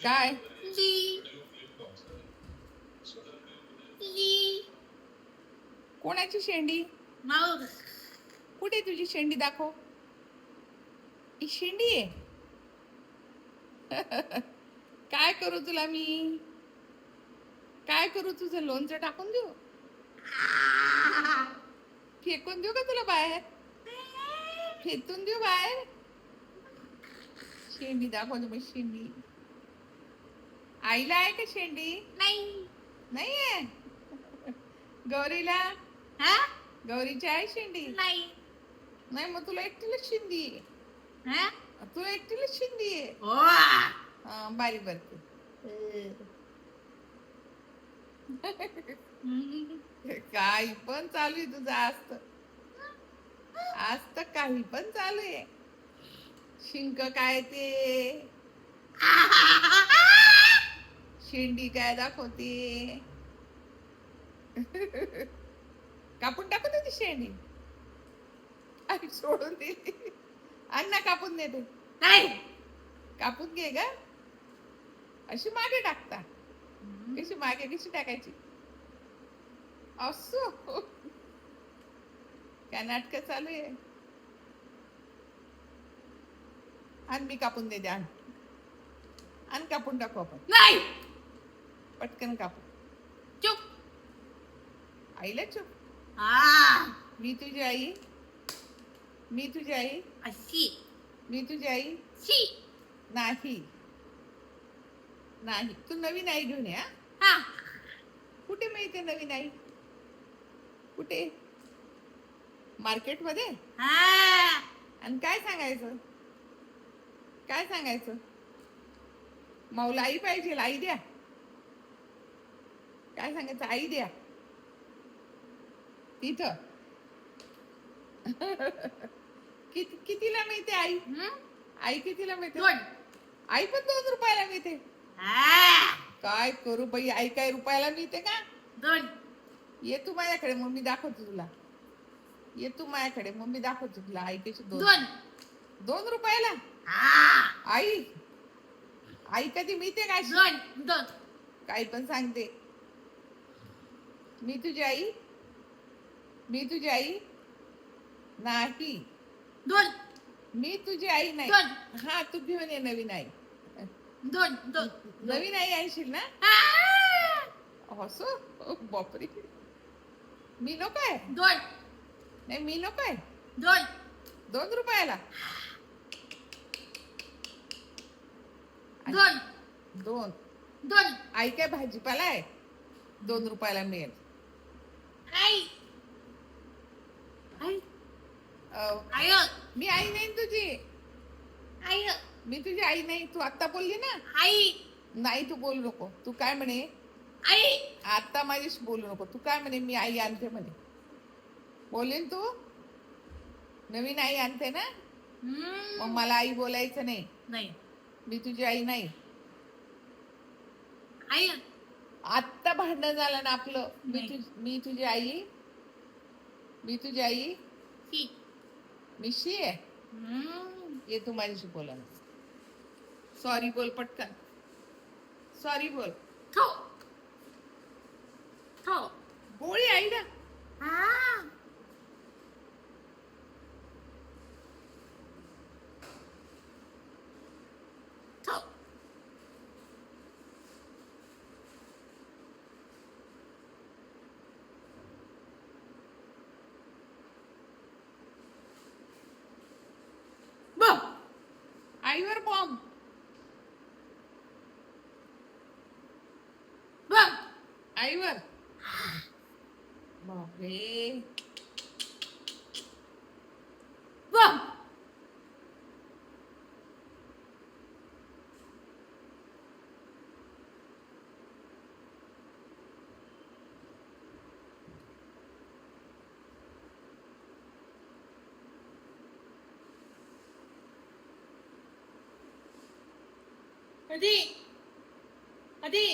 काय ली ली कोणाची शेंडी? माऊ कुठे तुझी शेंडी दाखव. ही शेंडी आहे. काय करू तुला मी? काय करू? तुझं लोणचं टाकून देऊ? फेकून देऊ का तुला बाहेर? फेकून देऊ बाहेर? शेंडी दाखव तुम्ही. शेंडी आईला आहे का शेंडी? नाही नाहीये. गौरीला? हा गौरीची आहे शेंडी? नाही नाही, मग तुला एकटीलाच शेंडी आहे. हा तुला एकटीलाच शेंडी आहे. ओ बारीक बारीक. काही पण चालू आहे तुझं. आज तर काही पण चालू आहे. शिंक काय ते, शेंडी काय दाखवते. कापून टाकू ती शेंडी. आई सोडून दे. अण्णा कापून देते. नाही कापून घे ग. अशी मागे टाकता. कशी मागे कशी टाकायची? असो. काय नाटक चालू आहे. आणि मी कापून देते. आणि कापून टाकू आपण. नाही पटकन कापू. चुप आईला चुप. हा मी तुझी आई. मी तुझी आई. अशी मी तुझी आई शी नाही. नाही, तू नवीन आई घेऊन ये. हा कुठे मिळते नवीन आई? कुठे? मार्केटमध्ये? हा आणि काय सांगायचं? काय सांगायचं? माऊला आई पाहिजे. आई द्या. काय सांगायचं? आई द्या. तिथं कितीला मिळते आई? आई कितीला मिळते? दोन आई पण 2 रुपयाला मिळते. हा काय करू बाई? आई काय रुपयाला मिळते का? दोन ये तू माझ्याकडे, मग मी दाखवते तुला. ये तू माझ्याकडे, मग मी दाखवते तुला. आई कशी दोन 2 रुपयाला? हा आई आई कधी मिळते का? दोन दोन काही पण सांगते. मी तुझी आई. मी तुझी आई नाही. दोन मी तुझी आई नाही. दोन हा, तू घेऊन ये नवीन आई. दोन दोन नवीन आई आणशील ना? हा असं? बापरे. मी नको आहे. दोन नाही, मी नको आहे. दोन 2 रुपयाला? दोन 2. दोन आई काय भाजीपाला आहे? 2 रुपयाला मिळेल. आई आई अं, आई मी आई नाही तुझी. आई मी तुझी आई नाही. तू आत्ता बोलली ना. आई नाही, तू बोलू नको. तू काय म्हणे? आई आता माझ्याशी बोलू नको. तू काय म्हणे? मी आई आणते म्हणे. बोलेन तू? नवीन आई आणते ना? मग मला आई बोलायचं नाही. नाही मी तुझी आई नाही. आई आत्ता भांडण झालं ना आपलं. नाही. मी तुझी आई. मी तुझी आई. शी मिशी आहे. ये तू माझ्याशी बोला. सॉरी बोल पटकन. सॉरी बोल. थो थो गोळी आई ना. हा थो बम. आईवर बॉम्ब. बम आईवर. बापरे. बम कधी कधी